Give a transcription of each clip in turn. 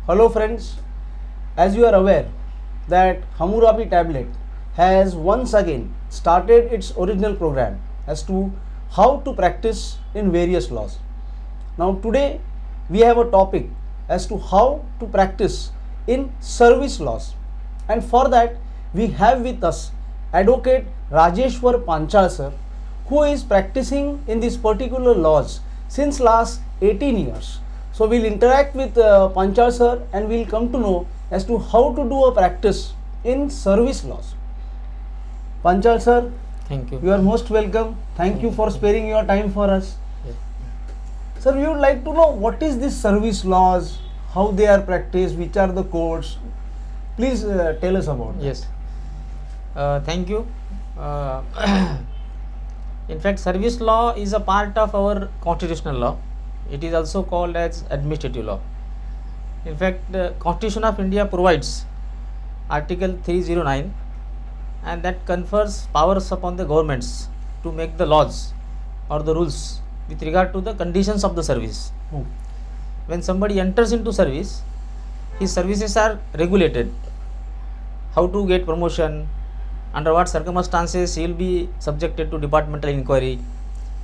Hello friends, as you are aware that Hammurabi tablet has once again started its original program as to how to practice in various laws. Now today we have a topic as to how to practice in service laws, and for that we have with us Advocate Rajeshwar Panchal sir, who is practicing in these particular laws since last 18 years. So we'll interact with Panchal sir and we'll come to know as to how to do a practice in service laws. Panchal sir, Thank you. you are most welcome. Thank you for sparing your time for us. Sir, we would like to know what is this service laws, how they are practiced, which are the codes. Please tell us about Yes. Thank you. In fact, service law is a part of our constitutional law. It is also called as administrative law. In fact, the Constitution of India provides Article 309, and that confers powers upon the governments to make the laws or the rules with regard to the conditions of the service. that. When somebody enters into service, his services are regulated. How to get promotion, under what circumstances he will be subjected to departmental inquiry,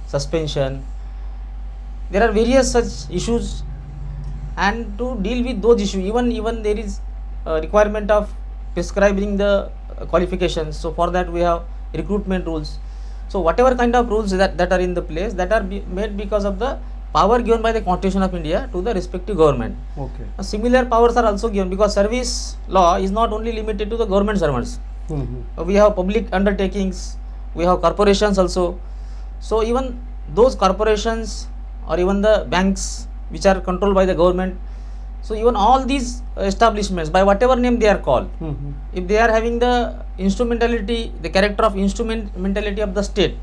suspension. There are various such issues, and to deal with those issues, even there is a requirement of prescribing the qualifications. So for that we have recruitment rules. So whatever kind of rules that are in the place, that are made because of the power given by the Constitution of India to the respective government. Okay. Similar powers are also given, because service law is not only limited to the government servants. We have public undertakings, we have corporations also. So even those corporations or even the banks which are controlled by the government, so even all these establishments, by whatever name they are called, if they are having the instrumentality, the character of instrumentality of the state,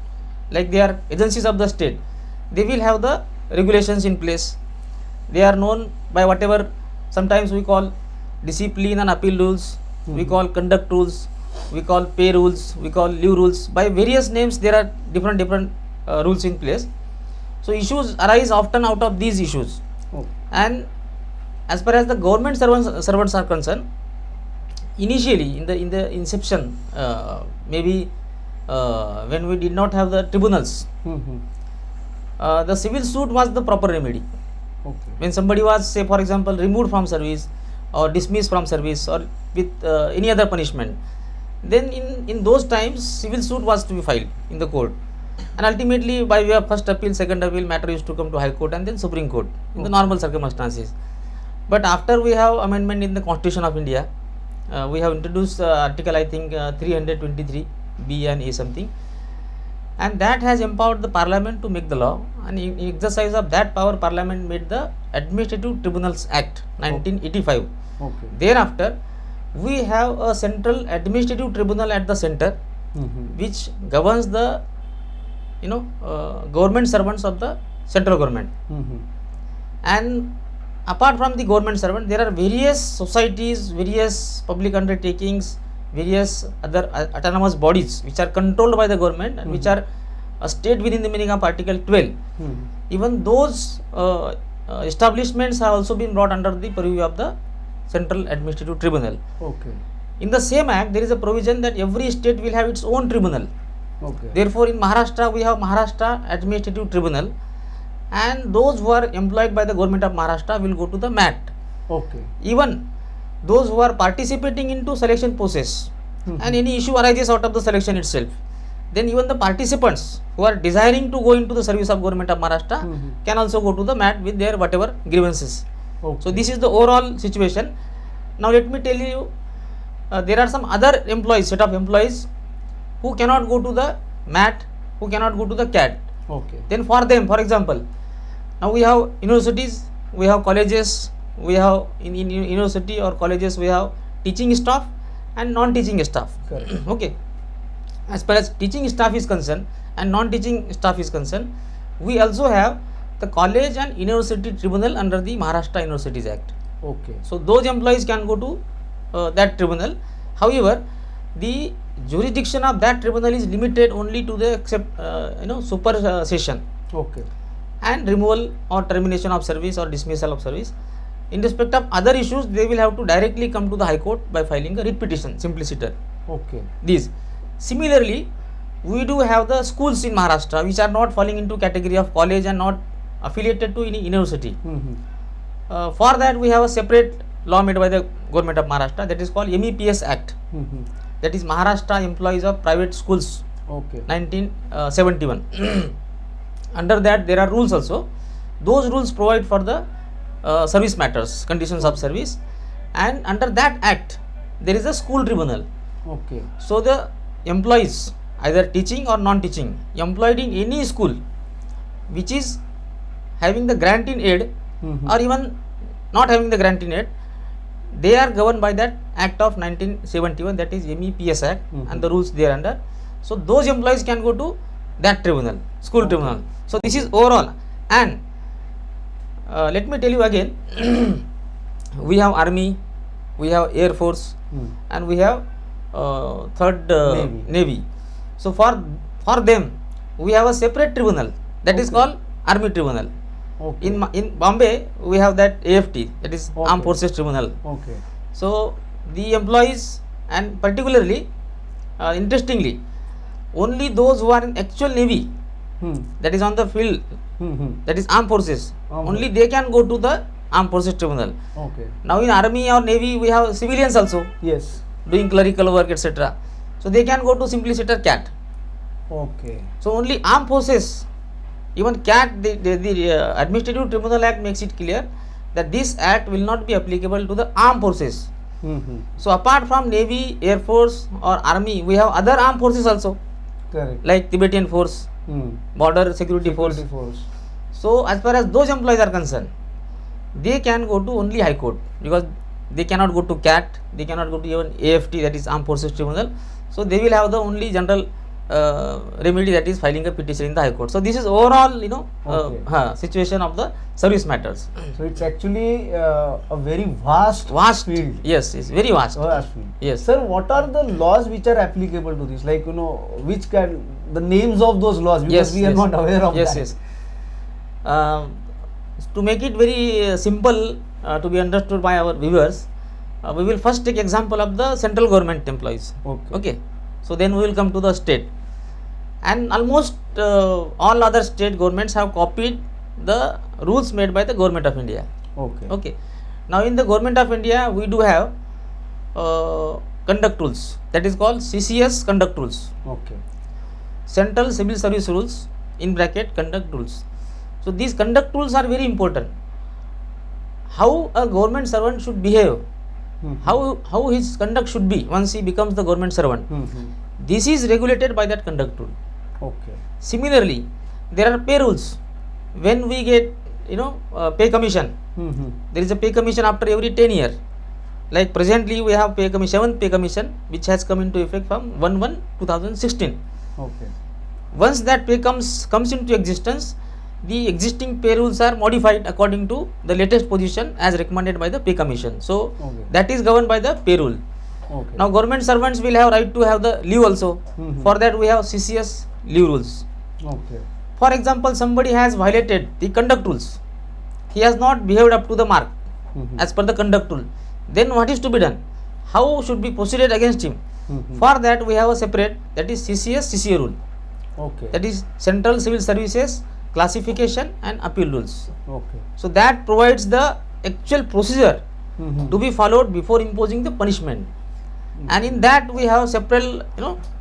like they are agencies of the state, they will have the regulations in place. They are known by whatever sometimes we call discipline and appeal rules, we call conduct rules, we call pay rules, we call leave rules. By various names there are different rules in place. So issues arise often out of these issues. And as far as the government servants are concerned, initially in the inception, maybe when we did not have the tribunals, the civil suit was the proper remedy. When somebody was, say for example, removed from service or dismissed from service or with any other punishment, then in those times civil suit was to be filed in the court, and ultimately by way of first appeal, second appeal, matter used to come to High Court and then Supreme Court in the normal circumstances. But after we have amendment in the Constitution of India, we have introduced article, I think 323 B and A something, and that has empowered the Parliament to make the law, and in exercise of that power, Parliament made the Administrative Tribunals Act 1985. Thereafter we have a central administrative tribunal at the center, which governs the government servants of the central government. And apart from the government servant, there are various societies, various public undertakings, various other autonomous bodies which are controlled by the government and which are a state within the meaning of Article 12. Even those establishments have also been brought under the purview of the Central Administrative Tribunal. In the same act, there is a provision that every state will have its own tribunal. Therefore, in Maharashtra, we have Maharashtra Administrative Tribunal, and those who are employed by the government of Maharashtra will go to the MAT. Even those who are participating into selection process, and any issue arises out of the selection itself, then even the participants who are desiring to go into the service of government of Maharashtra can also go to the MAT with their whatever grievances. So this is the overall situation. Now let me tell you, there are some other employees, set of employees who cannot go to the MAT, who cannot go to the CAT. Then for them, for example, now we have universities, we have colleges, we have in university or colleges we have teaching staff and non-teaching staff. Okay. As far as teaching staff is concerned and non-teaching staff is concerned, we also have the college and university tribunal under the Maharashtra Universities Act. So those employees can go to that tribunal. However, the jurisdiction of that tribunal is limited only to the supersession Okay. and removal or termination of service or dismissal of service. In respect of other issues, they will have to directly come to the High Court by filing a writ petition, simpliciter. Okay. These. Similarly, we do have the schools in Maharashtra which are not falling into category of college and not affiliated to any university. For that, we have a separate law made by the government of Maharashtra, that is called MEPS Act. That is Maharashtra Employees of Private Schools, Okay. 1971. Under that, there are rules also. Those rules provide for the service matters, conditions of service, and under that act, there is a school tribunal. Okay. So the employees, either teaching or non-teaching, employed in any school which is having the grant in aid or even not having the grant in aid, they are governed by that act of 1971, that is MEPS Act, and the rules there under. So those employees can go to that tribunal, school tribunal. So this is overall. And let me tell you again, we have army, we have air force, and we have third navy. So for them, we have a separate tribunal, that is called army tribunal. Okay. In Bombay, we have that AFT, that is Armed Forces Tribunal. Okay. So the employees, and particularly, interestingly, only those who are in actual navy, that is on the field, that is armed forces, only they can go to the Armed Forces Tribunal. Okay. Now in army or navy, we have civilians also Yes. doing clerical work, etc. So they can go to simpliciter CAT. Okay. So only armed forces, even CAT, the Administrative Tribunal Act makes it clear that this act will not be applicable to the armed forces. So apart from navy, air force or army, we have other armed forces also, Correct. like Tibetan force, border security force. So as far as those employees are concerned, they can go to only High Court, because they cannot go to CAT, they cannot go to even AFT, that is Armed Forces Tribunal. So they will have the only general remedy, that is filing a petition in the High Court. So this is overall, situation of the service matters. So it's actually a very vast field. Yes, it's very vast. Vast field. Yes. Sir, what are the laws which are applicable to this? Like, which can, the names of those laws, because we are not aware of that. Yes. To make it very simple to be understood by our viewers, we will first take example of the central government employees. Okay. So then we will come to the state, and almost all other state governments have copied the rules made by the Government of India. Okay. Now in the Government of India, we do have conduct rules, that is called CCS Conduct Rules. Okay. Central Civil Service Rules, in bracket conduct rules. So these conduct rules are very important. How a government servant should behave, how his conduct should be once he becomes the government servant. This is regulated by that conduct rule. Okay. Similarly, there are pay rules. When we get pay commission, there is a pay commission after every 10 years. Like presently we have pay commission, 7th pay commission, which has come into effect from 1/1/2016. Okay. Once that pay comes into existence, the existing pay rules are modified according to the latest position as recommended by the pay commission. So that is governed by the pay rule. Okay. Now government servants will have right to have the leave also. For that we have CCS leave rules. Okay. For example, somebody has violated the conduct rules. He has not behaved up to the mark as per the conduct rule. Then what is to be done? How should be proceeded against him? For that we have a separate, that is CCS CCA rule. Okay. That is Central Civil Services Classification and Appeal Rules. Okay. So that provides the actual procedure to be followed before imposing the punishment. And in that we have several,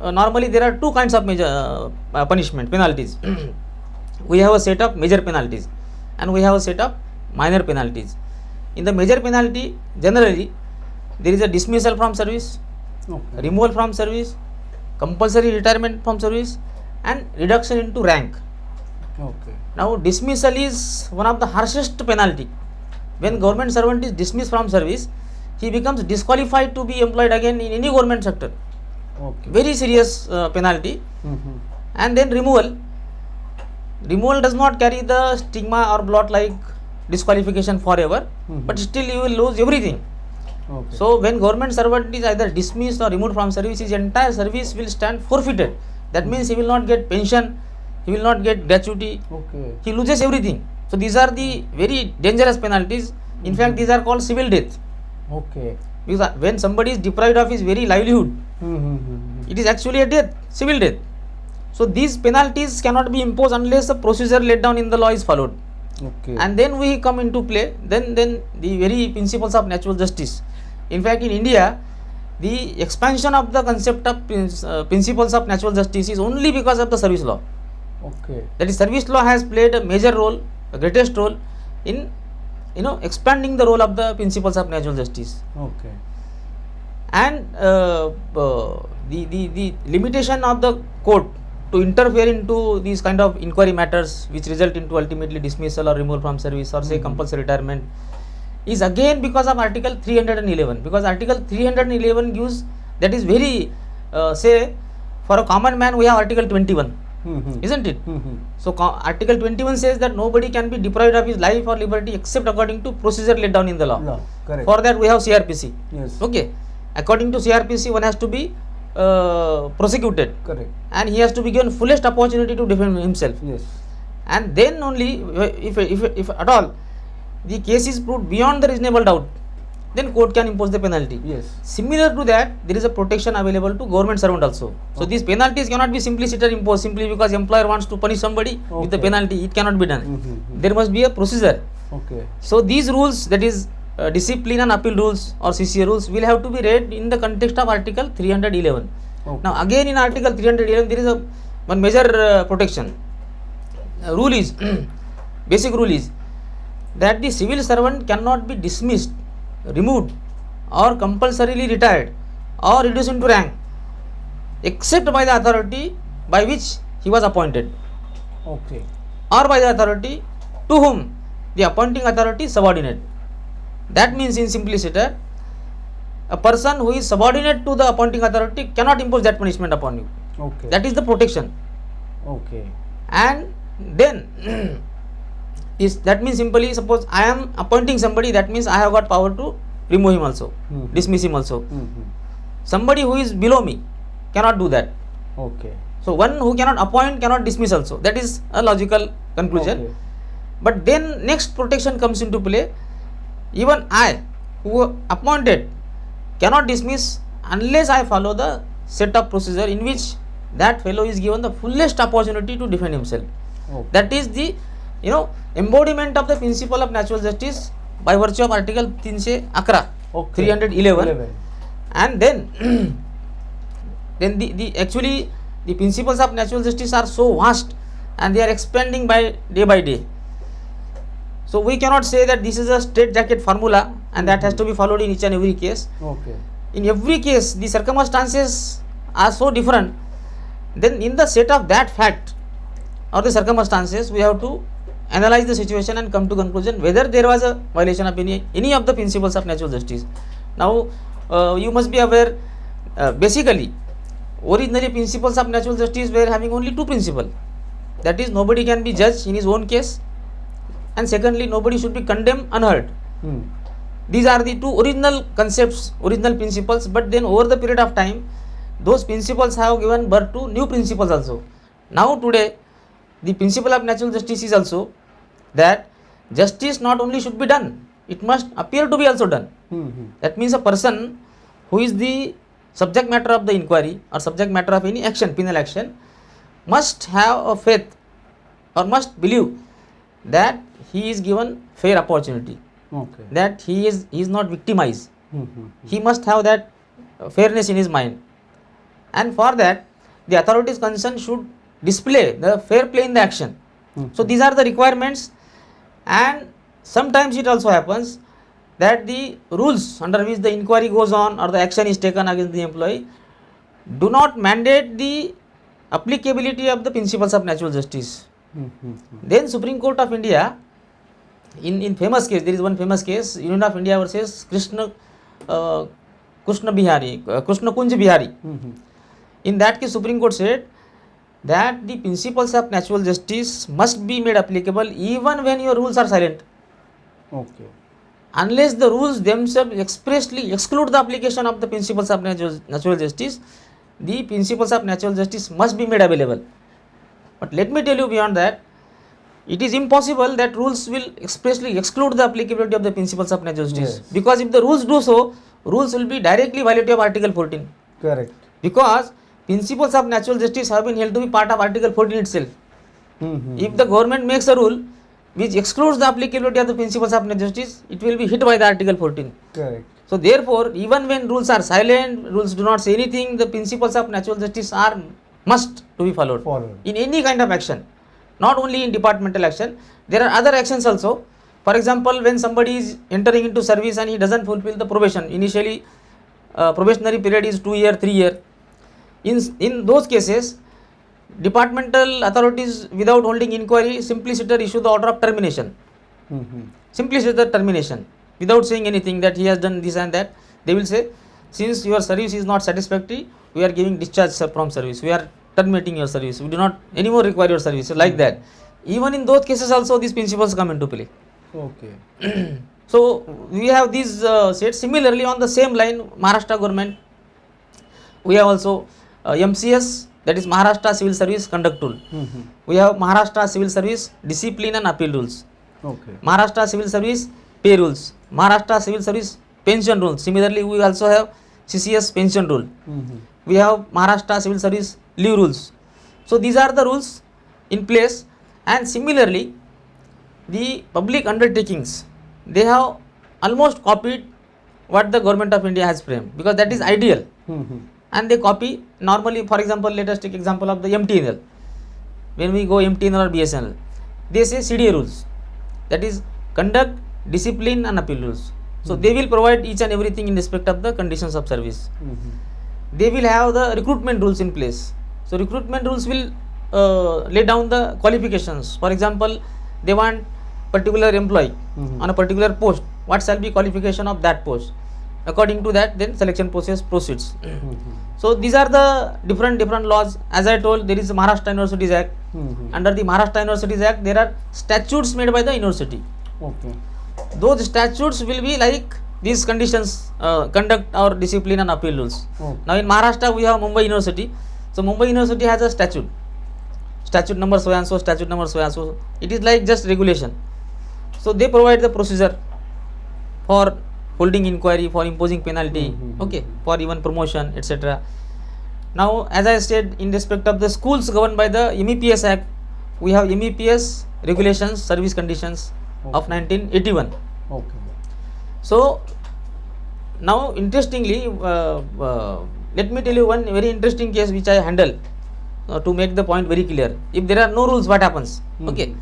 normally there are two kinds of major punishment, penalties. We have a set of major penalties and we have a set of minor penalties. In the major penalty, generally there is a dismissal from service, removal from service, compulsory retirement from service, and reduction into rank. Okay. Now dismissal is one of the harshest penalty. When government servant is dismissed from service, he becomes disqualified to be employed again in any government sector. Okay. Very serious penalty. And then removal. Removal does not carry the stigma or blot like disqualification forever, but still you will lose everything. Okay. So when government servant is either dismissed or removed from service, his entire service will stand forfeited. That means he will not get pension, he will not get gratuity, Okay. he loses everything. So these are the very dangerous penalties In fact, these are called civil death. Okay. Because when somebody is deprived of his very livelihood, it is actually a death, civil death. So these penalties cannot be imposed unless the procedure laid down in the law is followed. Okay. And then we come into play, then the very principles of natural justice. In fact, in India, the expansion of the concept of principles of natural justice is only because of the service law. Okay. That is, service law has played a major role, a greatest role in expanding the role of the principles of natural justice. Okay. And the limitation of the court to interfere into these kind of inquiry matters which result into ultimately dismissal or removal from service or say compulsory retirement is again because of Article 311, because Article 311 gives, that is very say for a common man we have Article 21, isn't it? So Article 21 says that nobody can be deprived of his life or liberty except according to procedure laid down in the law. Correct. For that we have CRPC. Yes. Okay. According to CRPC, one has to be prosecuted. Correct. And he has to be given fullest opportunity to defend himself. Yes. And then only, if at all the case is proved beyond the reasonable doubt, then court can impose the penalty. Yes. Similar to that, there is a protection available to government servant also. So these penalties cannot be simply sit and imposed simply because employer wants to punish somebody with the penalty. It cannot be done. There must be a procedure. Okay. So these rules, that is discipline and appeal rules or CCA rules, will have to be read in the context of Article 311. Okay. Now again in Article 311 there is one major protection. Rule is basic rule is that the civil servant cannot be dismissed, removed or compulsorily retired or reduced into rank except by the authority by which he was appointed. Okay. Or by the authority to whom the appointing authority is subordinate. That means in simplicity, a person who is subordinate to the appointing authority cannot impose that punishment upon you. Okay. That is the protection. Okay. And then that means simply, suppose I am appointing somebody, that means I have got power to remove him also, dismiss him also. Somebody who is below me cannot do that. Okay. So one who cannot appoint cannot dismiss also. That is a logical conclusion. Okay. But then next protection comes into play. Even I who appointed cannot dismiss unless I follow the set of procedure in which that fellow is given the fullest opportunity to defend himself. Okay. That is the embodiment of the principle of natural justice by virtue of Article 311. And then the principles of natural justice are so vast and they are expanding by day. So we cannot say that this is a straitjacket formula and that has to be followed in each and every case. Okay. In every case, the circumstances are so different. Then in the set of that fact or the circumstances, we have to analyze the situation and come to conclusion whether there was a violation of any of the principles of natural justice. Now, you must be aware, basically, originally principles of natural justice were having only two principles. That is, nobody can be judged in his own case, and secondly, nobody should be condemned unheard. These are the two original concepts, original principles, but then over the period of time, those principles have given birth to new principles also. Now today, the principle of natural justice is also that justice not only should be done, it must appear to be also done. That means a person who is the subject matter of the inquiry or subject matter of any action, penal action, must have a faith or must believe that he is given fair opportunity, that he is not victimized. He must have that fairness in his mind, and for that the authorities concerned should display the fair play in the action. So these are the requirements, and sometimes it also happens that the rules under which the inquiry goes on or the action is taken against the employee do not mandate the applicability of the principles of natural justice. Then Supreme Court of India, in famous case, there is one famous case, Union of India versus Krishna Kunj Bihari. In that case, Supreme Court said that the principles of natural justice must be made applicable even when your rules are silent. Unless the rules themselves expressly exclude the application of the principles of natural justice, the principles of natural justice must be made available. But let me tell you beyond that, it is impossible that rules will expressly exclude the applicability of the principles of natural justice. Yes. Because if the rules do so, rules will be directly violative of Article 14. Correct. Because principles of natural justice have been held to be part of Article 14 itself. If the government makes a rule which excludes the applicability of the principles of natural justice, it will be hit by the Article 14. Correct. So therefore, even when rules are silent, rules do not say anything, the principles of natural justice are must to be followed. In any kind of action, not only in departmental action. There are other actions also. For example, when somebody is entering into service and he doesn't fulfill the probation, initially probationary period is 2 years, 3 years. In those cases, departmental authorities, without holding inquiry, simply sit and issue the order of termination. Simply sit the termination without saying anything that he has done this and that. They will say, since your service is not satisfactory, we are giving discharge from service. We are terminating your service. We do not anymore require your service. Like that. Even in those cases also, these principles come into play. Okay. So we have these said. Similarly, on the same line, Maharashtra government, we have also MCS, that is Maharashtra Civil Service Conduct Rule. We have Maharashtra Civil Service Discipline and Appeal Rules. Okay. Maharashtra Civil Service Pay Rules. Maharashtra Civil Service Pension Rules. Similarly, we also have CCS Pension Rule. We have Maharashtra Civil Service Leave Rules. So these are the rules in place, and similarly, the public undertakings, they have almost copied what the government of India has framed, because that is ideal. And they copy normally. For example, let us take example of the MTNL. When we go MTNL or BSNL, they say CDA rules, that is Conduct, Discipline and Appeal Rules. So they will provide each and everything in respect of the conditions of service. They will have the recruitment rules in place. So recruitment rules will lay down the qualifications. For example, they want particular employee on a particular post. What shall be qualification of that post? According to that, then selection process proceeds. So these are the different laws. As I told, there is the Maharashtra Universities Act. Under the Maharashtra Universities Act, there are statutes made by the university. Okay. Those statutes will be like these conditions, conduct or discipline and appeal rules. Now in Maharashtra, we have Mumbai University. So Mumbai University has a statute number so and so, statute number so and so. It is like just regulation. So they provide the procedure for holding inquiry, for imposing penalty, okay, for even promotion, etc. Now, as I said, in respect of the schools governed by the MEPS Act, we have MEPS regulations, service conditions of 1981. Okay. So now, interestingly, let me tell you one very interesting case which I handle to make the point very clear. If there are no rules, what happens? Okay,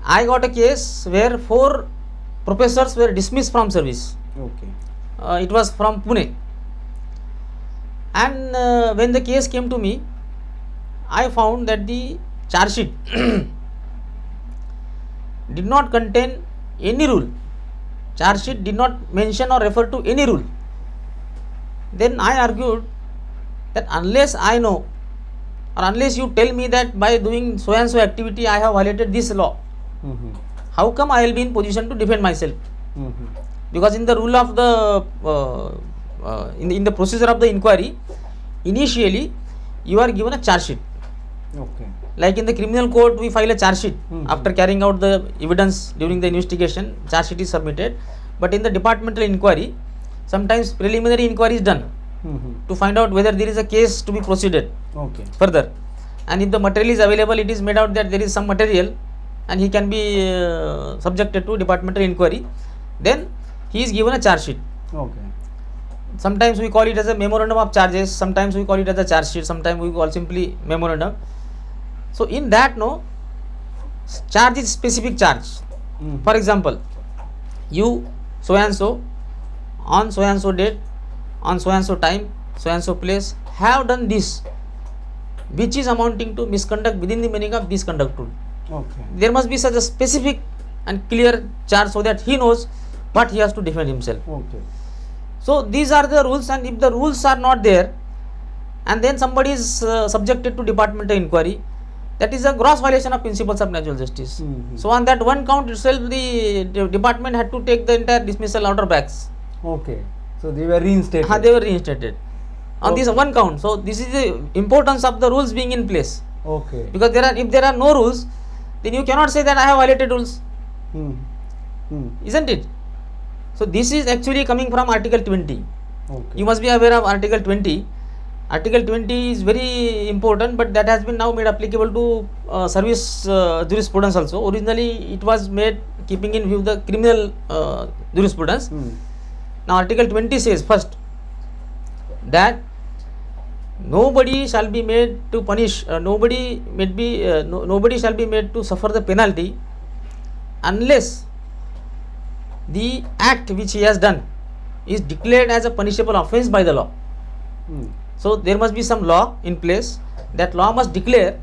I got a case where 4 professors were dismissed from service. Okay. It was from Pune, and when the case came to me, I found that the charge sheet did not contain any rule. Charge sheet did not mention or refer to any rule. Then I argued that unless I know, or unless you tell me that by doing so and so activity I have violated this law, how come I will be in position to defend myself? Because in the rule of the in the procedure of the inquiry, initially you are given a charge sheet. Okay. Like in the criminal court, we file a charge sheet after carrying out the evidence during the investigation. Charge sheet is submitted. But in the departmental inquiry, sometimes preliminary inquiry is done to find out whether there is a case to be proceeded further. And if the material is available, it is made out that there is some material and he can be subjected to departmental inquiry. Then he is given a charge sheet. Okay. Sometimes we call it as a memorandum of charges, sometimes we call it as a charge sheet, sometimes we call simply memorandum. So in that, no, charge is specific charge. For example, you so and so on so and so date, on so and so time, so and so place have done this, which is amounting to misconduct within the meaning of this conduct rule. Okay. There must be such a specific and clear charge so that he knows what he has to defend himself. Okay. So these are the rules, and if the rules are not there and then somebody is subjected to departmental inquiry, that is a gross violation of principles of natural justice. So on that one count itself, the department had to take the entire dismissal order back. Okay. So they were reinstated. They were reinstated on this one count. So this is the importance of the rules being in place. Okay. Because if there are no rules, then you cannot say that I have violated rules, isn't it? So this is actually coming from Article 20. Okay. You must be aware of Article 20. Article 20 is very important, but that has been now made applicable to service jurisprudence also. Originally it was made keeping in view the criminal jurisprudence. Now Article 20 says first that nobody shall be made to punish, nobody shall be made to suffer the penalty unless the act which he has done is declared as a punishable offence by the law. So there must be some law in place. That law must declare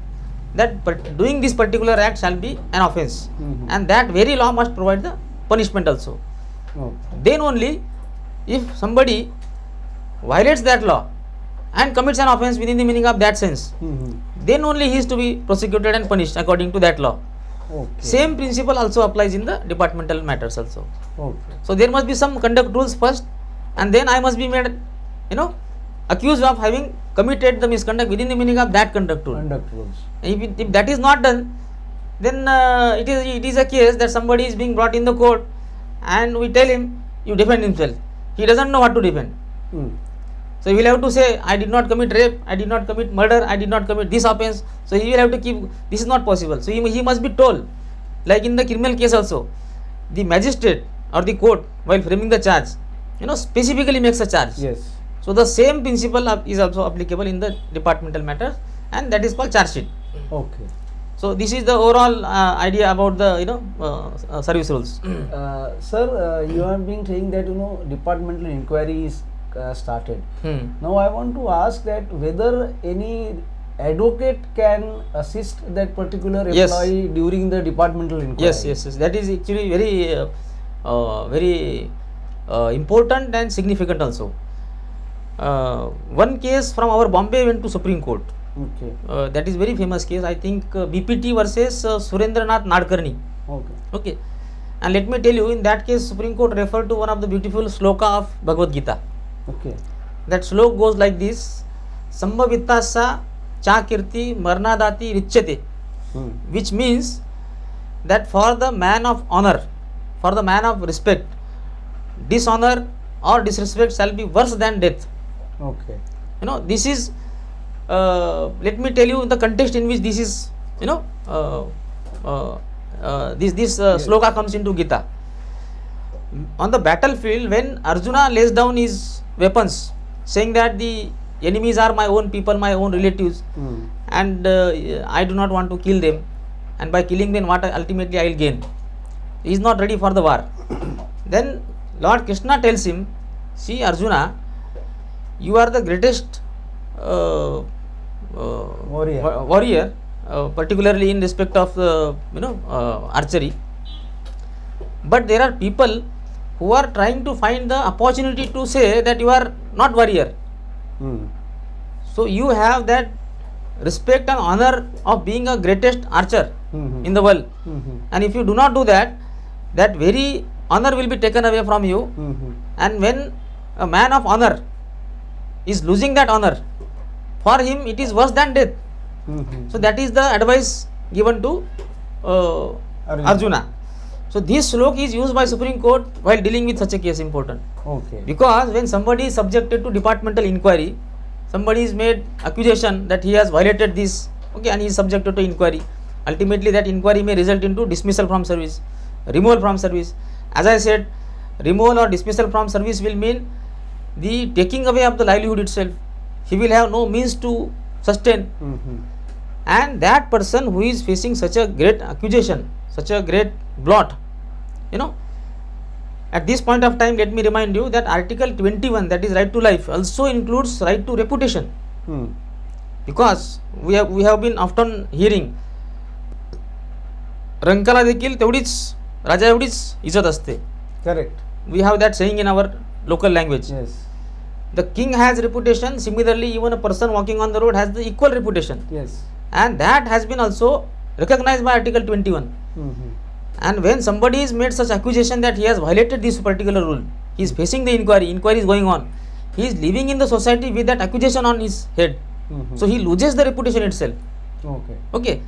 that doing this particular act shall be an offence, and that very law must provide the punishment also. Then only if somebody violates that law and commits an offence within the meaning of that sense, then only he is to be prosecuted and punished according to that law. Same principle also applies in the departmental matters also. So there must be some conduct rules first, and then I must be made, accused of having committed the misconduct within the meaning of that conduct rule. If that is not done, then it is a case that somebody is being brought in the court and we tell him, you defend himself. He doesn't know what to defend. So he will have to say, I did not commit rape, I did not commit murder, I did not commit this offence. So he will have to keep, this is not possible. So he must be told, like in the criminal case also, the magistrate or the court while framing the charge, specifically makes a charge. Yes. So the same principle is also applicable in the departmental matters, and that is called charge sheet. Okay. So this is the overall idea about the service rules. Sir, you have been saying that departmental inquiry is started. Now I want to ask that whether any advocate can assist that particular employee during the departmental inquiry. Yes. That is actually very important and significant also. One case from our Bombay went to Supreme Court. Okay. That is very famous case. I think BPT versus Surendranath Nadkarni. Okay. And let me tell you, in that case, Supreme Court referred to one of the beautiful sloka of Bhagavad Gita. Okay. That slok goes like this: Sambhavitasa Chakirti Marnadati Richyate, which means that for the man of honor, for the man of respect, dishonor or disrespect shall be worse than death. Okay. This is, let me tell you the context in which this is, this sloka comes into Gita. On the battlefield, when Arjuna lays down his weapons, saying that the enemies are my own people, my own relatives, and I do not want to kill them, and by killing them what ultimately I will gain. He is not ready for the war. Then Lord Krishna tells him, see Arjuna, you are the greatest warrior, particularly in respect of archery, but there are people who are trying to find the opportunity to say that you are not warrior. So you have that respect and honor of being a greatest archer in the world, and if you do not do that, that very honor will be taken away from you, and when a man of honor is losing that honor, for him it is worse than death. So that is the advice given to Arjuna. So this slok is used by Supreme Court while dealing with such a case important. Okay. Because when somebody is subjected to departmental inquiry, somebody is made accusation that he has violated this, and he is subjected to inquiry. Ultimately that inquiry may result into dismissal from service, removal from service. As I said, removal or dismissal from service will mean the taking away of the livelihood itself. He will have no means to sustain. And that person who is facing such a great accusation, such a great blot, at this point of time, let me remind you that Article 21, that is right to life, also includes right to reputation. Because we have been often hearing, Rankala देखील तेवढीच राजा एवढीच इज्जत असते. Correct. We have that saying in our local language. Yes. The king has reputation. Similarly, even a person walking on the road has the equal reputation. Yes. And that has been also recognized by Article 21. And when somebody is made such accusation that he has violated this particular rule, he is facing the inquiry is going on, he is living in the society with that accusation on his head. So he loses the reputation itself. Okay. Okay.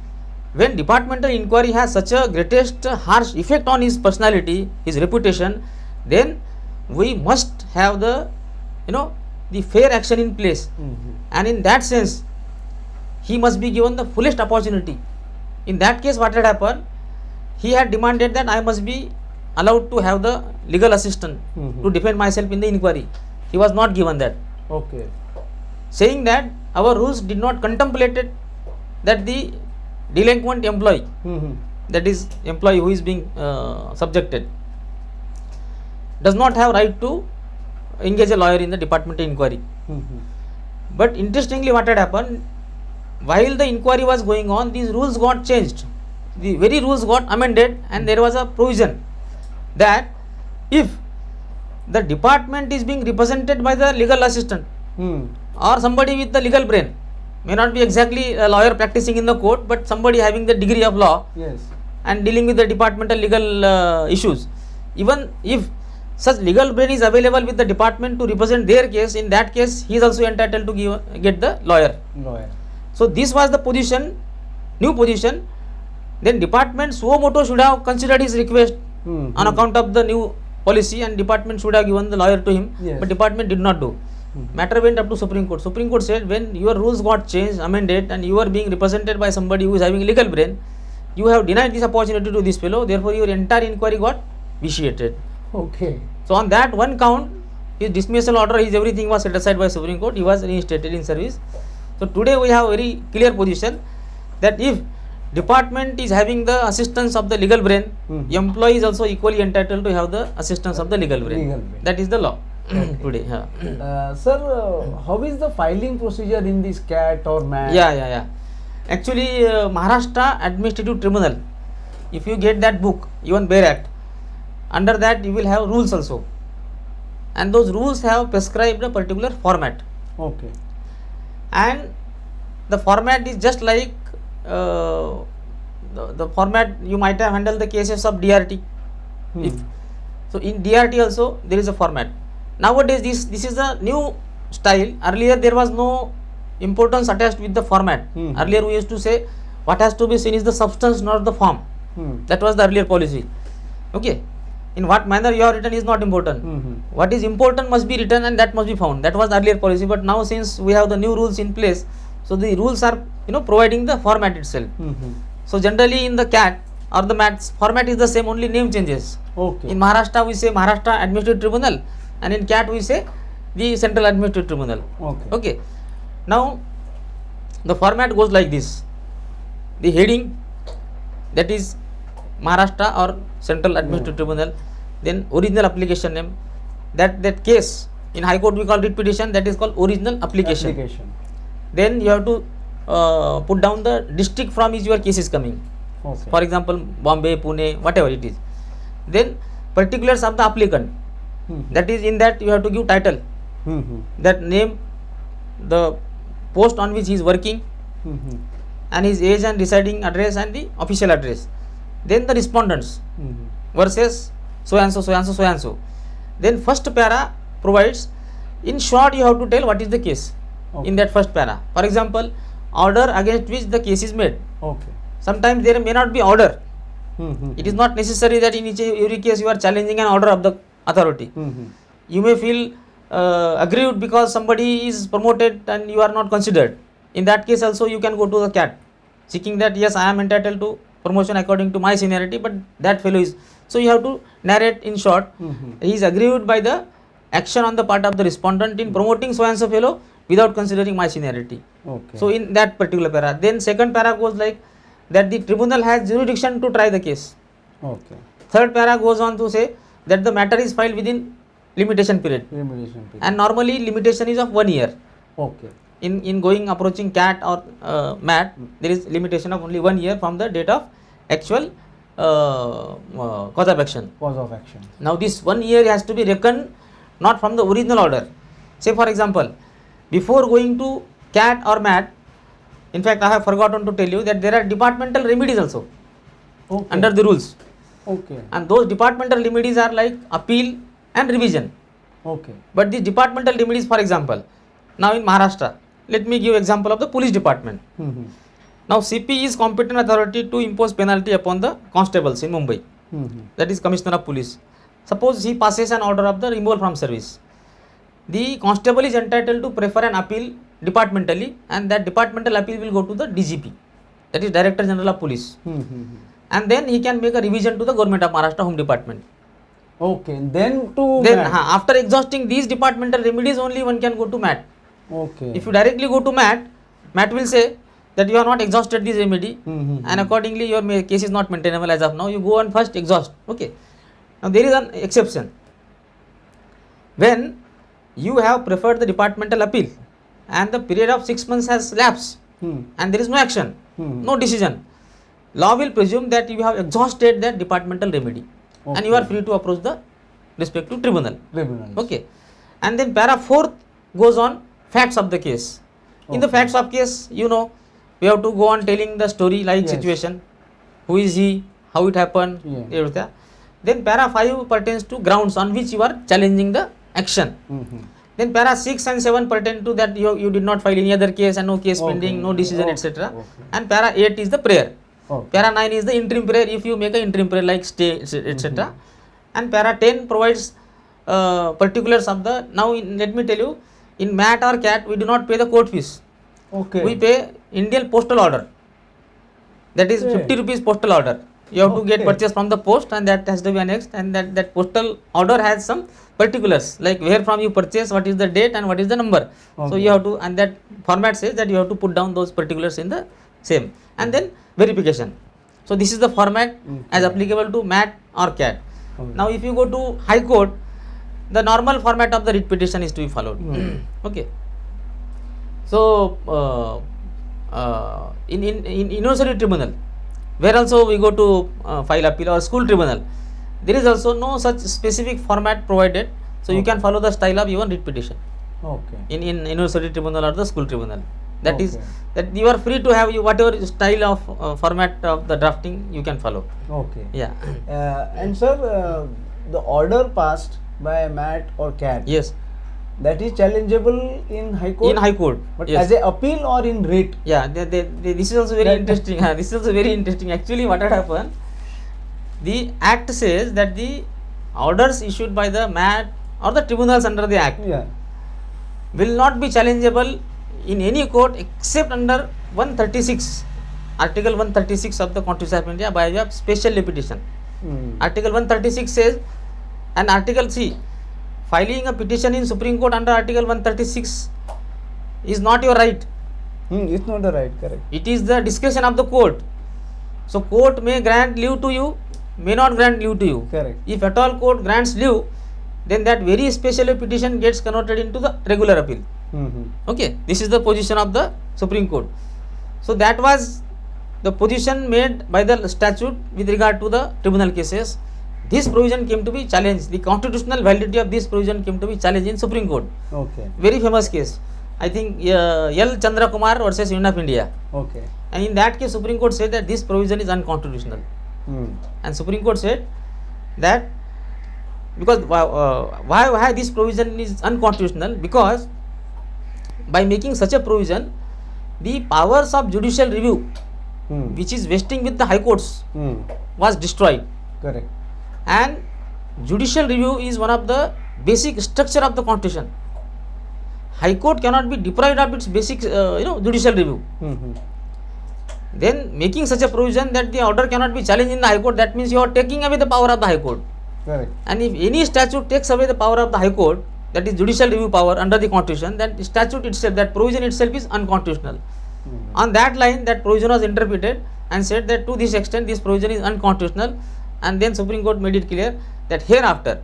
when departmental inquiry has such a greatest harsh effect on his personality, his reputation, then we must have the, the fair action in place. And in that sense, he must be given the fullest opportunity. In that case, what had happened? He had demanded that I must be allowed to have the legal assistant to defend myself in the inquiry. He was not given that. Okay. Saying that our rules did not contemplate that the delinquent employee, that is employee who is being subjected, does not have right to engage a lawyer in the departmental inquiry. But interestingly, what had happened, while the inquiry was going on, these rules got changed. The very rules got amended, and there was a provision that if the department is being represented by the legal assistant or somebody with the legal brain, may not be exactly a lawyer practicing in the court, but somebody having the degree of law, yes, and dealing with the departmental legal issues, even if such legal brain is available with the department to represent their case, in that case he is also entitled to get the lawyer. So this was the position, new position. Then department suo moto should have considered his request on account of the new policy, and department should have given the lawyer to him, but department did not do. Matter went up to Supreme Court. Supreme Court said, when your rules got changed, amended, and you are being represented by somebody who is having legal brain, you have denied this opportunity to this fellow, therefore your entire inquiry got vitiated. Okay. So on that one count, his dismissal order, his everything was set aside by Supreme Court, he was reinstated in service. So today we have a very clear position that if department is having the assistance of the legal brain, employee is also equally entitled to have the assistance of the legal brain. That is the law today. Sir, how is the filing procedure in this CAT or MAT? Yeah. Actually, Maharashtra Administrative Tribunal, if you get that book, even Bare Act, under that you will have rules also, and those rules have prescribed a particular format. Okay. And the format is just like the format you might have handled the cases of DRT. So in DRT also there is a format. Nowadays this is a new style. Earlier there was no importance attached with the format. Earlier we used to say what has to be seen is the substance, not the form. That was the earlier policy. Okay. In what manner you have written is not important. What is important must be written, and that must be found. That was the earlier policy. But now, since we have the new rules in place, so the rules are providing the format itself. So generally in the CAT or the MAT, format is the same, only name changes. Okay. In Maharashtra we say Maharashtra Administrative Tribunal, and in CAT we say the Central Administrative Tribunal. Okay. Now the format goes like this. The heading, that is Maharashtra or Central Administrative Tribunal, then original application name, that case in High Court we call writ petition, that is called original application. Then you have to put down the district from which your case is coming. For example, Bombay, Pune, whatever it is. Then particulars of the applicant, that is, in that you have to give title, that name, the post on which he is working, and his age and residing address and the official address. Then the respondents versus so and so, so and so, so and so. Then first para provides, in short you have to tell what is the case in that first para. For example, order against which the case is made. Sometimes there may not be order. It is not necessary that in every case you are challenging an order of the authority. You may feel aggrieved because somebody is promoted and you are not considered. In that case also you can go to the CAT seeking that yes, I am entitled to promotion according to my seniority, but that fellow is. So you have to narrate in short, he is aggrieved by the action on the part of the respondent in promoting so and so fellow without considering my seniority. So in that particular para. Then second para goes like that the tribunal has jurisdiction to try the case. Third para goes on to say that the matter is filed within limitation period. And normally limitation is of 1 year. In approaching CAT or MAT, there is limitation of only 1 year from the date of actual cause of action. Now this 1 year has to be reckoned not from the original order. Say for example, before going to CAT or MAT, in fact I have forgotten to tell you that there are departmental remedies also under the rules. And those departmental remedies are like appeal and revision. But these departmental remedies, for example, now in Maharashtra, let me give example of the police department. Now CP is competent authority to impose penalty upon the constables in Mumbai. That is Commissioner of Police. Suppose he passes an order of the removal from service. The constable is entitled to prefer an appeal departmentally, and that departmental appeal will go to the DGP, that is Director General of Police. And then he can make a revision to the Government of Maharashtra Home Department. Okay, then to Then MAT. after exhausting these departmental remedies, only one can go to MAT. Okay. If you directly go to MAT, MAT will say that you have not exhausted this remedy, and accordingly your case is not maintainable as of now. You go and first exhaust. Okay. Now there is an exception. When you have preferred the departmental appeal and the period of 6 months has lapsed and there is no action, no decision, law will presume that you have exhausted that departmental remedy, and you are free to approach the respective tribunal. Okay. And then para 4th goes on facts of the case. In the facts of case, you know, we have to go on telling the story like situation, who is he, how it happened, everything. Then para 5 pertains to grounds on which you are challenging the action. Then para 6 and 7 pertain to that you did not file any other case and no case pending, no decision, etc. And para 8 is the prayer. Para 9 is the interim prayer, if you make an interim prayer like stay, etc. And para 10 provides particulars of the, now let me tell you, in MAT or CAT we do not pay the court fees. Okay. We pay Indian postal order, that is 50 rupees postal order. You have to get purchase from the post, and that has to be annexed, and that postal order has some particulars like where from you purchase, what is the date and what is the number. So you have to, and that format says that you have to put down those particulars in the same, and then verification. So this is the format as applicable to MAT or CAT. Now if you go to High Court, the normal format of the writ petition is to be followed. Okay. So in University Tribunal, where also we go to file appeal, or school tribunal, there is also no such specific format provided. So you can follow the style of even writ petition. Okay. In University Tribunal or the school tribunal. That is that you are free to have whatever style of format of the drafting you can follow. Okay. Yeah. And sir, the order passed by MAT or CAT, Yes. that is challengeable in High Court. In High Court. But Yes. as a appeal or in writ. Yeah, this is also very interesting. This is also very interesting. Actually, what had happened? The Act says that the orders issued by the MAT or the tribunals under the Act will not be challengeable in any court except under 136, Article 136 of the Constitution of India by way of special petition. Article 136 says, and Article C, filing a petition in Supreme Court under Article 136 is not your right. It's not the right, correct. It is the discretion of the court. So court may grant leave to you, may not grant leave to you. Correct. If at all court grants leave, then that very special petition gets converted into the regular appeal. Okay, this is the position of the Supreme Court. So that was the position made by the statute with regard to the tribunal cases. This provision came to be challenged. The constitutional validity of this provision came to be challenged in Supreme Court. Okay. Very famous case. I think L. Chandra Kumar versus Union of India. Okay. And in that case, Supreme Court said that this provision is unconstitutional. And Supreme Court said that because why this provision is unconstitutional? Because by making such a provision, the powers of judicial review, which is vesting with the high courts, was destroyed. Correct. And judicial review is one of the basic structure of the constitution. High court cannot be deprived of its basic judicial review. Then making such a provision that the order cannot be challenged in the high court, that means you are taking away the power of the high court. Correct. And if any statute takes away the power of the high court, that is judicial review power under the constitution, then the statute itself, that provision itself is unconstitutional. On that line, that provision was interpreted and said that to this extent this provision is unconstitutional, and then Supreme Court made it clear that hereafter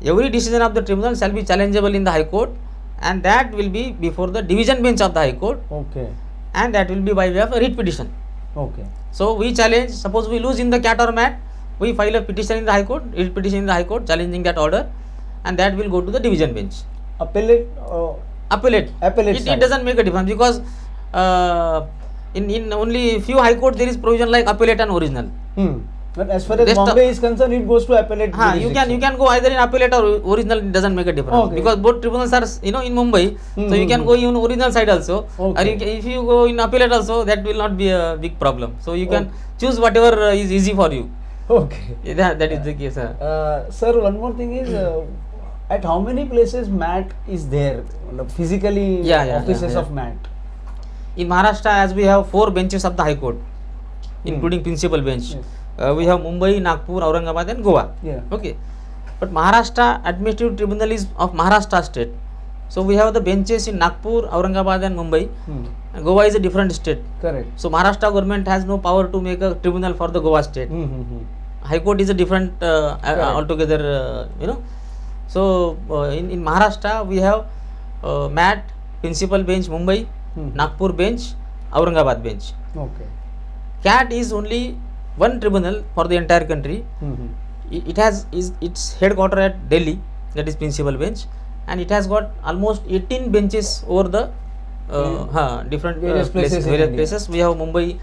every decision of the tribunal shall be challengeable in the high court, and that will be before the division bench of the high court. Okay. And that will be by way of a writ petition. Okay. So we challenge, suppose we lose in the CAT or MAT, we file a petition in the high court, writ petition in the high court challenging that order, and that will go to the division bench. Appellate. Appellate. It doesn't make a difference, because in only few high court there is provision like appellate and original. But as far as Rest of- Bombay is concerned, it goes to appellate. You can go either in appellate or original. It doesn't make a difference, Okay. because both tribunals are in Mumbai. So you can go in original side also, or if you go in appellate also, that will not be a big problem. So you can choose whatever is easy for you. Okay. That is the case. Sir, one more thing is, at how many places MAT is there? Physically, offices of MAT. In Maharashtra, as we have 4 benches of the High Court, including principal bench. Yes. We have Mumbai, Nagpur, Aurangabad and Goa. Yeah. Okay. But Maharashtra Administrative Tribunal is of Maharashtra state. So we have the benches in Nagpur, Aurangabad and Mumbai. And Goa is a different state. Correct. So Maharashtra government has no power to make a tribunal for the Goa state. High Court is a different altogether, So in Maharashtra we have MAT, Principal Bench Mumbai, Nagpur Bench, Aurangabad Bench. Okay. CAT is only one tribunal for the entire country. It has its headquarter at Delhi, that is Principal Bench, and it has got almost 18 benches over the different various places. We have Mumbai,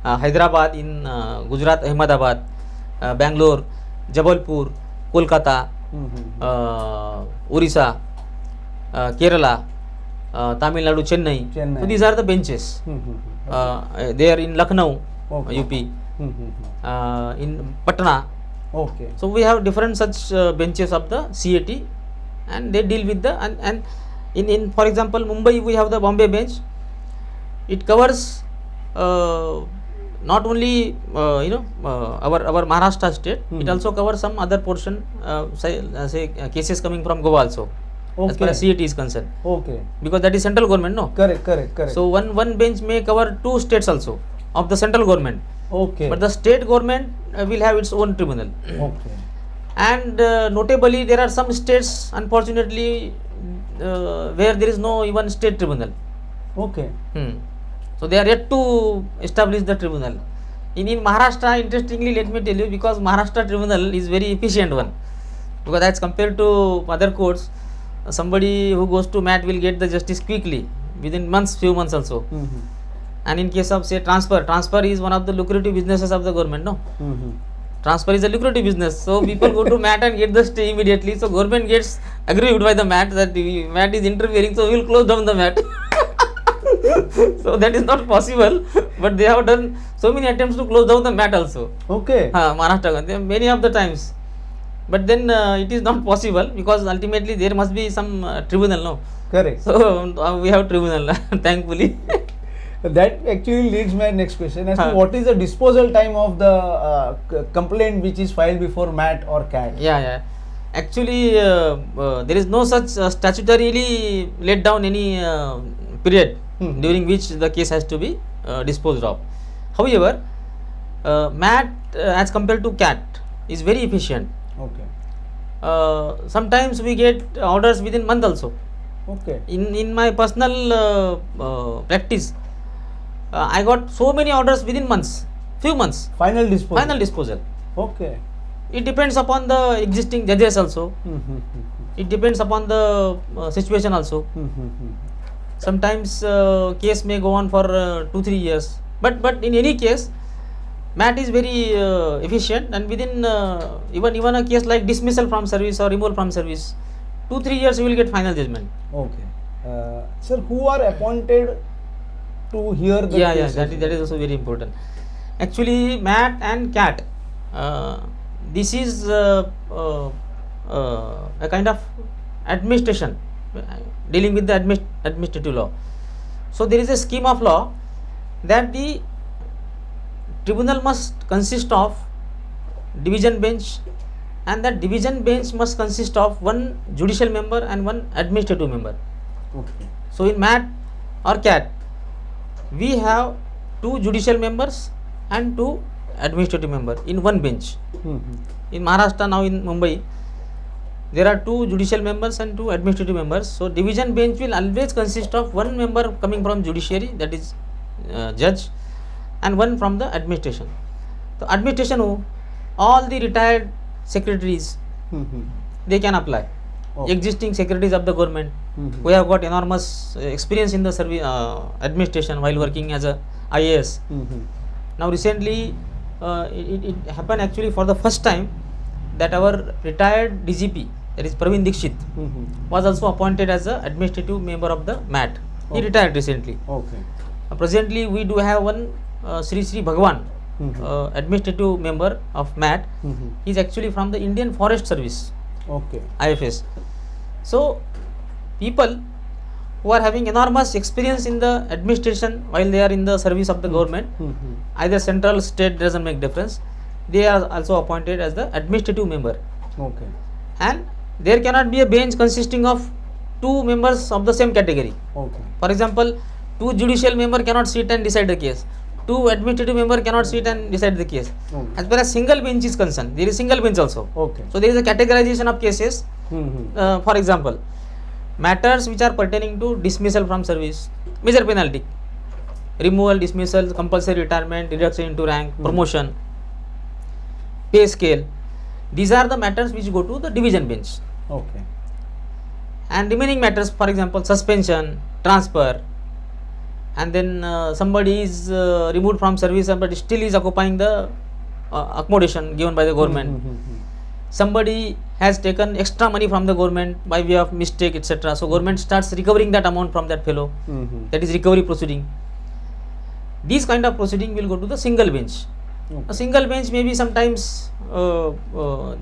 Hyderabad, in Gujarat, Ahmedabad, Bangalore, Jabalpur, Kolkata, Orissa, Kerala, Tamil Nadu, Chennai. So these are the benches. They are in Lucknow, UP, in Patna. Okay. So we have different such benches of the CAT, and they deal with the and in for example Mumbai we have the Bombay bench. It covers not only our Maharashtra state, it also covers some other portion, say cases coming from Goa also. As far as CAT is concerned. Okay. Because that is central government, no? Correct. So one bench may cover 2 states also of the central government. Okay. But the state government will have its own tribunal. Okay. And notably, there are some states, unfortunately, where there is no even state tribunal. Okay. So they are yet to establish the tribunal. In Maharashtra, interestingly, let me tell you, because Maharashtra tribunal is very efficient one. Because as compared to other courts, somebody who goes to MAT will get the justice quickly, within few months also. And in case of say transfer is one of the lucrative businesses of the government, no? Transfer is a lucrative business, so people go to MAT and get the stay immediately. So government gets aggrieved by the MAT that the MAT is interfering, so we will close down the MAT. So that is not possible, but they have done so many attempts to close down the MAT also. Okay. Maharashtra, many of the times. But then it is not possible, because ultimately there must be some tribunal, no? Correct. So we have tribunal, thankfully. That actually leads my next question as to what is the disposal time of the complaint which is filed before MAT or CAT? Yeah. Actually, there is no such statutorily laid down any period during which the case has to be disposed of. However, MAT as compared to CAT is very efficient. Okay. Sometimes we get orders within month also. Okay. In my personal practice, I got so many orders within few months. Final disposal. Okay. It depends upon the existing judges also. It depends upon the situation also. Sometimes case may go on for 2-3 years. But in any case, MAT is very efficient, and within even a case like dismissal from service or removal from service, 2-3 years you will get final judgment. Okay. Sir, who are appointed to hear the cases? That is also very important. Actually, MAT and CAT, this is a kind of administration dealing with the administrative law. So there is a scheme of law that the tribunal must consist of division bench, and that division bench must consist of 1 judicial member and 1 administrative member. Okay. So in MAT or CAT, we have 2 judicial members and 2 administrative members in 1 bench. In Maharashtra, now in Mumbai, there are 2 judicial members and 2 administrative members. So division bench will always consist of 1 member coming from judiciary, that is judge, and 1 from the administration. The administration, all the retired secretaries, they can apply. Okay. Existing secretaries of the government who have got enormous experience in the service administration while working as a IAS. Now recently it happened actually for the first time that our retired DGP, that is Praveen Dikshit, was also appointed as a administrative member of the MAT. He retired recently. Okay. Presently we do have one Sri Bhagwan, administrative member of MAT. He is actually from the Indian Forest Service, Okay. IFS. So people who are having enormous experience in the administration while they are in the service of the government, either central, state, doesn't make difference, they are also appointed as the administrative member. Okay. And there cannot be a bench consisting of two members of the same category. Okay. For example, two judicial member cannot sit and decide the case, two administrative member cannot sit and decide the case. As far as single bench is concerned, there is single bench also. Okay. So there is a categorization of cases. For example, matters which are pertaining to dismissal from service, major penalty, removal, dismissal, compulsory retirement, reduction into rank, promotion, pay scale, these are the matters which go to the division bench. Okay. And remaining matters, for example, suspension, transfer, and then somebody is removed from service but still is occupying the accommodation given by the government. Somebody has taken extra money from the government by way of mistake, etc. So government starts recovering that amount from that fellow. That is recovery proceeding. These kind of proceeding will go to the single bench. A single bench may be sometimes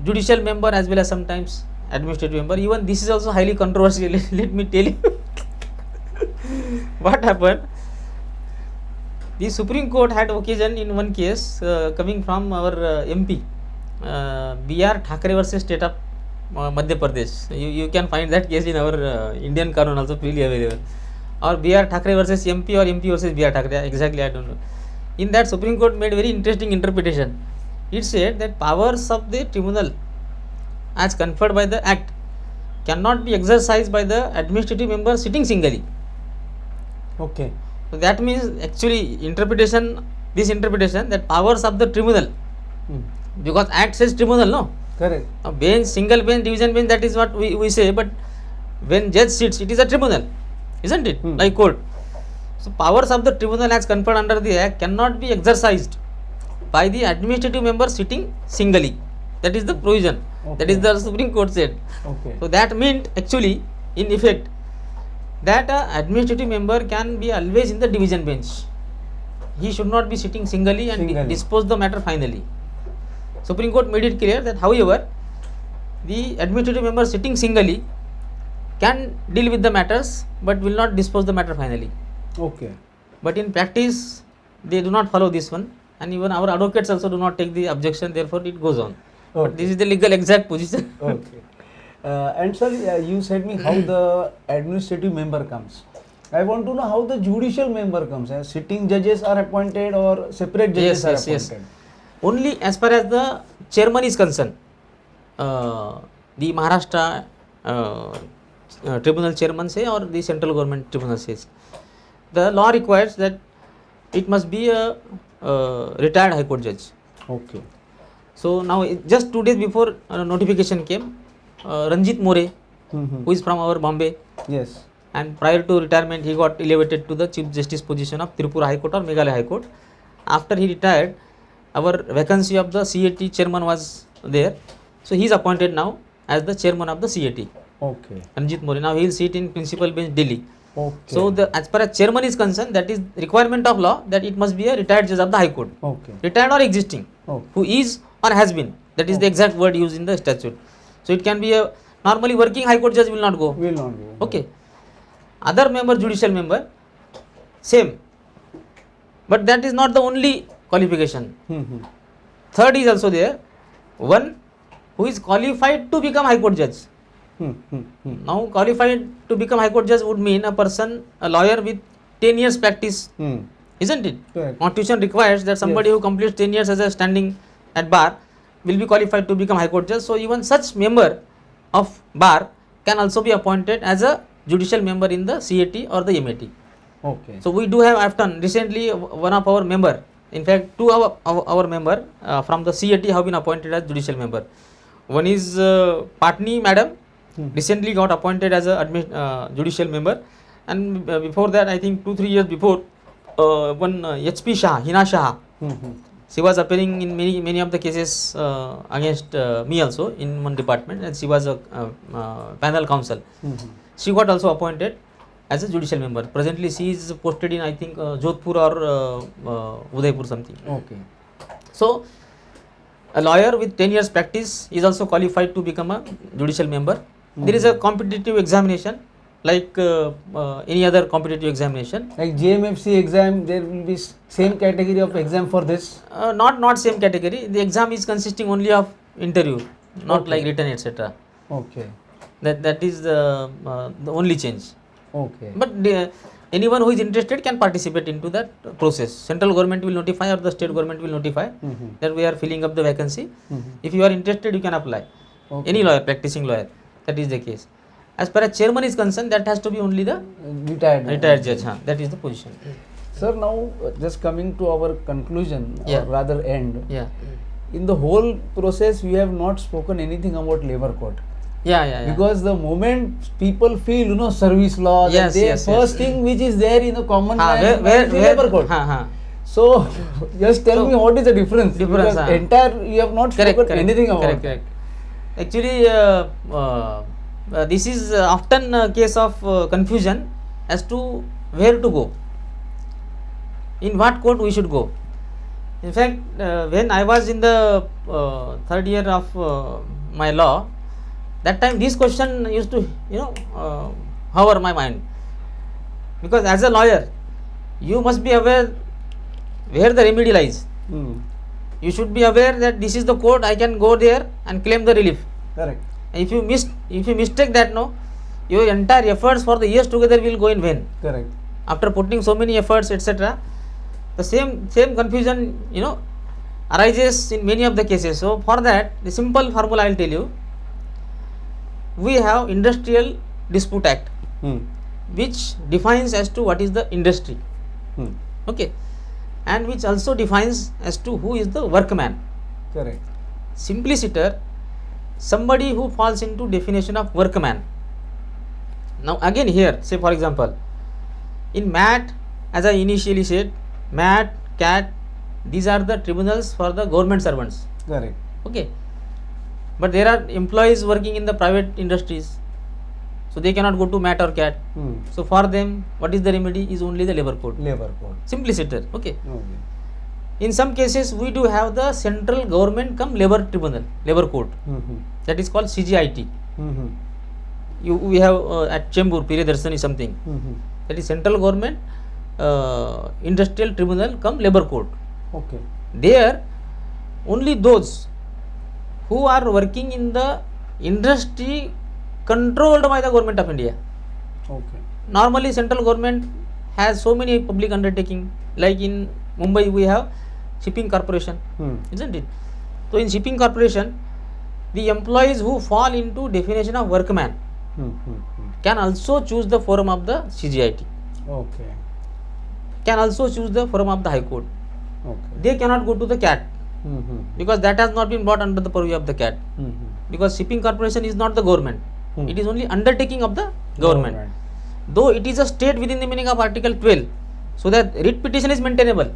judicial member as well as sometimes administrative member. Even this is also highly controversial. Let me tell you what happened. The Supreme Court had occasion in one case coming from our MP, B.R. Thackeray versus State of Madhya Pradesh. You can find that case in our Indian Canon also freely available. Or B.R. Thackeray versus MP or MP versus B.R. Thackeray, exactly I don't know. In that, Supreme Court made very interesting interpretation. It said that powers of the tribunal as conferred by the Act cannot be exercised by the administrative member sitting singly. Okay. So that means actually this interpretation that powers of the tribunal, because Act says tribunal, no? Correct. A bench, single bench, division bench, that is what we say, but when judge sits, it is a tribunal, isn't it? Like court. So powers of the tribunal as conferred under the Act cannot be exercised by the administrative member sitting singly. That is the provision. Okay. That is the Supreme Court said. Okay. So that meant actually in effect that administrative member can be always in the division bench. He should not be sitting singly and dispose the matter finally. Supreme Court made it clear that however the administrative member sitting singly can deal with the matters but will not dispose the matter finally. Okay. But in practice they do not follow this one, and even our advocates also do not take the objection, therefore it goes on. Okay. But this is the legal exact position. Okay. And sir, you said me how the administrative member comes. I want to know how the judicial member comes. Sitting judges are appointed or separate judges are appointed? Yes. Only as far as the chairman is concerned, the Maharashtra tribunal chairman say or the central government tribunal says, the law requires that it must be a retired High Court judge. Okay. So now just 2 days before notification came, Ranjit More, who is from our Bombay, yes, and prior to retirement he got elevated to the Chief Justice position of Tripura High Court or Meghalaya High Court. After he retired, our vacancy of the CAT chairman was there, so he is appointed now as the chairman of the CAT. Okay. Ranjit More. Now he will sit in principal bench Delhi. Okay. So as far as chairman is concerned, that is requirement of law that it must be a retired judge of the High Court. Okay. Retired or existing, Okay. who is or has been. That is the exact word used in the statute. So it can be a normally working High Court judge will not go. Will not go. Okay. Other member, judicial member, same. But that is not the only qualification. Third is also there. One who is qualified to become High Court judge. Now qualified to become High Court judge would mean a person, a lawyer with 10 years practice, isn't it? Correct. Constitution requires that somebody who completes 10 years as a standing at bar will be qualified to become High Court judge. So even such member of bar can also be appointed as a judicial member in the CAT or the MAT. Okay. So we do have often recently one of our member, in fact two of our member from the CAT have been appointed as judicial member. One is Patni madam, recently got appointed as a judicial member, and before that I think 2-3 years before one HP Shah, Hina Shah, She was appearing in many of the cases against me also in one department, and she was a panel counsel. She got also appointed as a judicial member. Presently, she is posted in, I think, Jodhpur or Udaipur something. Okay. So, a lawyer with 10 years practice is also qualified to become a judicial member. There is a competitive examination like any other competitive examination. Like JMFC exam, there will be same category of exam for this? Not same category. The exam is consisting only of interview, not Okay. like written, etc. Okay. That is the only change. Okay. But anyone who is interested can participate into that process. Central government will notify or the state government will notify that we are filling up the vacancy. If you are interested, you can apply. Okay. Any lawyer, practicing lawyer, that is the case. As far as chairman is concerned, that has to be only the retired judge. That is the position. Sir, now just coming to our conclusion, Yeah. or rather end. Yeah. In the whole process, we have not spoken anything about labor code. Yeah. Because the moment people feel, service law, Yes, the yes, first thing which is there in the common man where is the labor code. So, just tell me what is the difference? Because entire, you have not spoken anything about. Correct. Actually, this is often a case of confusion as to where to go, in what court we should go. In fact, when I was in the third year of my law, that time this question used to hover my mind, because as a lawyer you must be aware where the remedy lies. You should be aware that this is the court, I can go there and claim the relief. Correct. If you mistake that, your entire efforts for the years together will go in vain. Correct. After putting so many efforts, etc., the same confusion arises in many of the cases. So for that, the simple formula I will tell you. We have Industrial Dispute Act, which defines as to what is the industry. Okay, and which also defines as to who is the workman. Correct. Simpliciter, somebody who falls into definition of workman. Now again here, say for example, in MAT, as I initially said, MAT, CAT, these are the tribunals for the government servants. Correct. Okay, but there are employees working in the private industries, so they cannot go to MAT or CAT. So for them, what is the remedy? Is only the labor code. Labor code. Simpliciter. Okay. In some cases, we do have the central government come labor tribunal, labor court. That is called CGIT. We have at Chembur, Piridarsani something. That is central government industrial tribunal come labor court. Okay. There, only those who are working in the industry controlled by the government of India. Okay. Normally, central government has so many public undertaking. Like in Mumbai, we have shipping corporation, isn't it? So in shipping corporation, the employees who fall into definition of workman can also choose the forum of the CGIT. Okay. Can also choose the forum of the High Court. Okay. They cannot go to the CAT because that has not been brought under the purview of the CAT. Because shipping corporation is not the government. It is only undertaking of the government. Though it is a state within the meaning of Article 12, so that writ petition is maintainable,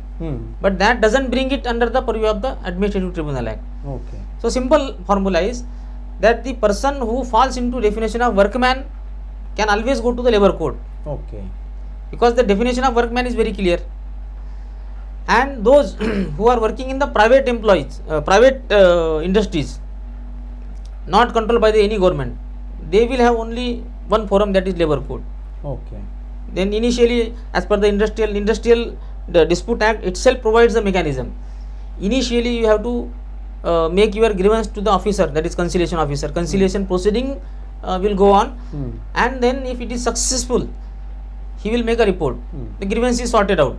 but that doesn't bring it under the purview of the Administrative Tribunal Act. Okay. So simple formula is that the person who falls into definition of workman can always go to the labor court. Okay. Because the definition of workman is very clear. And those who are working in the private employees, private industries, not controlled by any government, they will have only one forum, that is labor court. Okay. Then initially, as per the Industrial Dispute Act itself provides the mechanism. Initially, you have to make your grievance to the officer, that is conciliation officer. Conciliation proceeding will go on, and then if it is successful, he will make a report. The grievance is sorted out.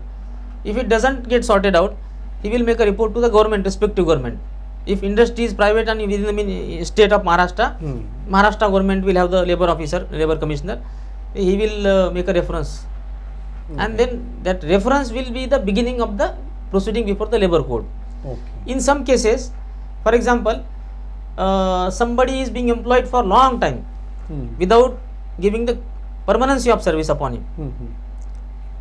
If it doesn't get sorted out, he will make a report to the government, respective government. If industry is private and within the state of Maharashtra, Maharashtra government will have the labor officer, labor commissioner. He will make a reference, and then that reference will be the beginning of the proceeding before the labor court. Okay. In some cases, for example, somebody is being employed for long time without giving the permanency of service upon him.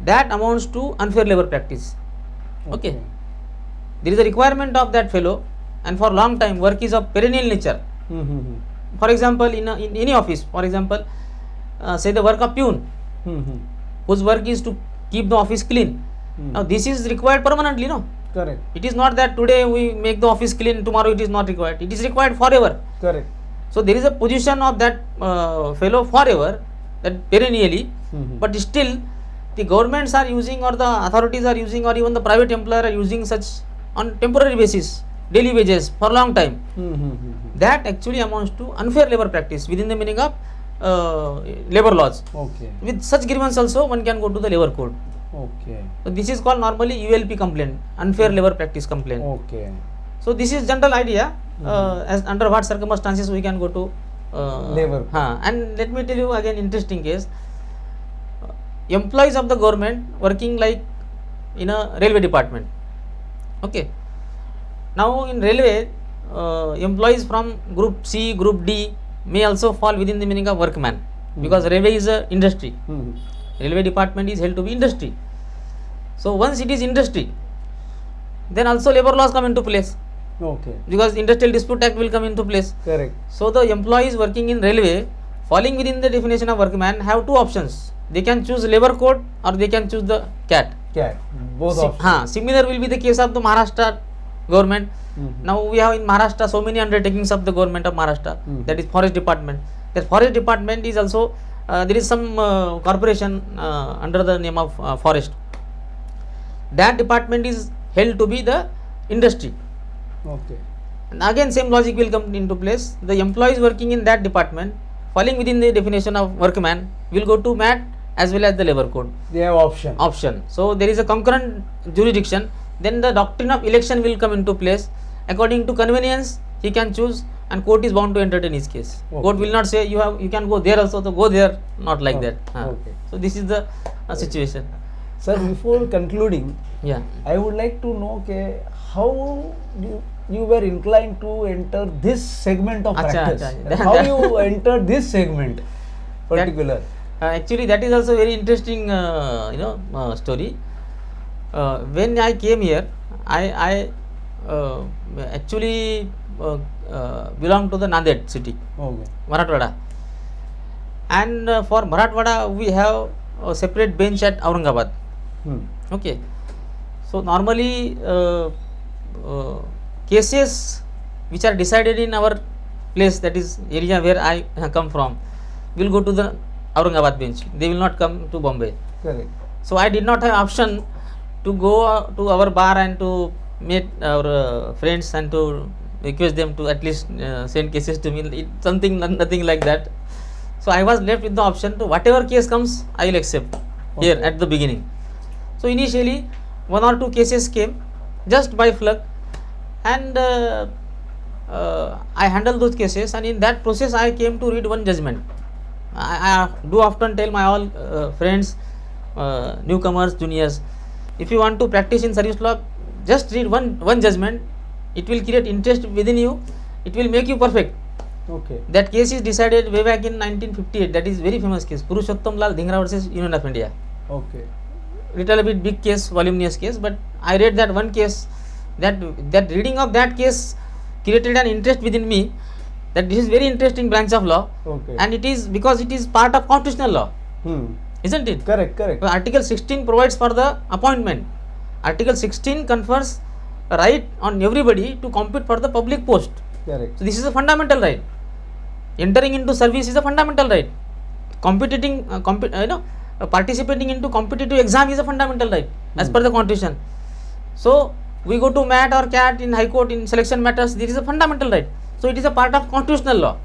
That amounts to unfair labor practice. Okay. there is a requirement of that fellow, and for long time work is of perennial nature. For example, in any office, for example, say the work of peon, whose work is to keep the office clean. Now this is required permanently, no? Correct. It is not that today we make the office clean, tomorrow it is not required. It is required forever. Correct. So there is a position of that fellow forever, that perennially, but still the governments are using, or the authorities are using, or even the private employer are using such on temporary basis, daily wages for long time. That actually amounts to unfair labor practice within the meaning of labor laws. Okay. With such grievance also one can go to the labor code. Okay. So this is called normally ULP complaint, unfair labor practice complaint. Okay. So this is general idea, as under what circumstances we can go to labor. And let me tell you again interesting case. Employees of the government working like in a railway department. Okay. Now in railway, employees from group C, group D may also fall within the meaning of workman, because railway is a industry. Railway department is held to be industry. So once it is industry, then also labor laws come into place. Okay. Because Industrial Dispute Act will come into place. Correct. So the employees working in railway falling within the definition of workman have two options. They can choose labor code or they can choose the CAT. CAT. Both options. Similar will be the case of the Maharashtra government. Now we have in Maharashtra so many undertakings of the government of Maharashtra. That is forest department. That forest department is also there is some corporation under the name of forest. That department is held to be the industry. Okay. And again same logic will come into place. The employees working in that department falling within the definition of workman will go to MAT as well as the labor code. They have option. So there is a concurrent jurisdiction. Then the doctrine of election will come into place. According to convenience, he can choose, and court is bound to entertain his case. Okay. Court will not say you can go there also, so go there. Not like that. Okay. So this is the situation. Sir, before concluding, yeah, I would like to know how you were inclined to enter this segment of practice. How you entered this segment particular? Actually, that is also very interesting, story. When I came here, I actually belong to the Nanded city, Marathwada, and for Marathwada we have a separate bench at Aurangabad. Okay, so normally cases which are decided in our place, that is area where I come from, will go to the Aurangabad bench. They will not come to Bombay. Correct. So I did not have option to go to our bar and to meet our friends and to request them to at least send cases to me. Nothing like that. So I was left with the option to whatever case comes, I will accept here at the beginning. So initially 1 or 2 cases came just by luck, and I handled those cases, and in that process I came to read one judgment. I do often tell my all friends, newcomers, juniors, if you want to practice in service law, just read one judgment. It will create interest within you. It will make you perfect. Okay. That case is decided way back in 1958. That is very famous case, Purushottam Lal Dhingra versus Union of India. Okay. Little bit big case, voluminous case, but I read that one case. That reading of that case created an interest within me, that this is very interesting branch of law. Okay. And it is because it is part of constitutional law. Isn't it? Correct. Article 16 provides for the appointment. Article 16 confers a right on everybody to compete for the public post. Correct. So this is a fundamental right. Entering into service is a fundamental right. Participating into competitive exam is a fundamental right as per the constitution. So we go to MAT or CAT in High Court in selection matters. This is a fundamental right. So it is a part of constitutional law.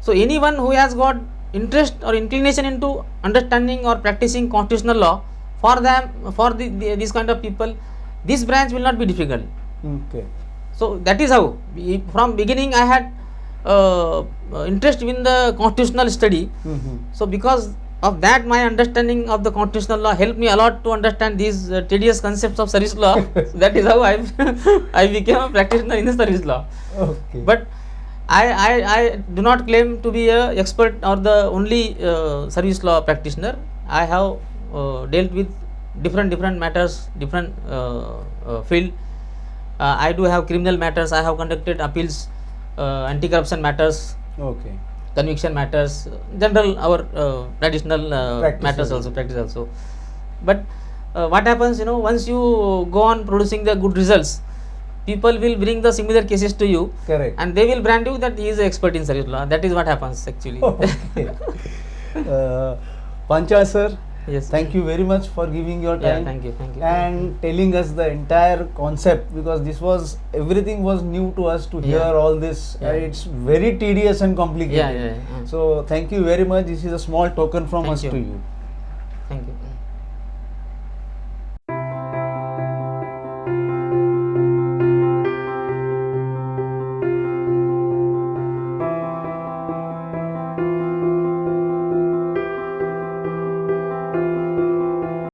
So anyone who has got interest or inclination into understanding or practicing constitutional law, for these kind of people, this branch will not be difficult. Okay. So that is how from beginning I had interest in the constitutional study. So because of that, my understanding of the constitutional law helped me a lot to understand these tedious concepts of service law. So that is how I became a practitioner in the service law. Okay. But I do not claim to be an expert or the only service law practitioner. I have dealt with different matters, different field. I do have criminal matters. I have conducted appeals, anti-corruption matters, Okay. conviction matters, general our traditional Practice matters also. practice also. But what happens, once you go on producing the good results, people will bring the similar cases to you, Correct. and they will brand you that he is an expert in service law. That is what happens actually. Okay. Panchal sir, Yes. thank you very much for giving your Yeah, time. thank you. And telling us the entire concept, because everything was new to us to hear Yeah. all this. Yeah. It's very tedious and complicated. Yeah. So thank you very much. This is a small token from Thank us you. to you. Thank you.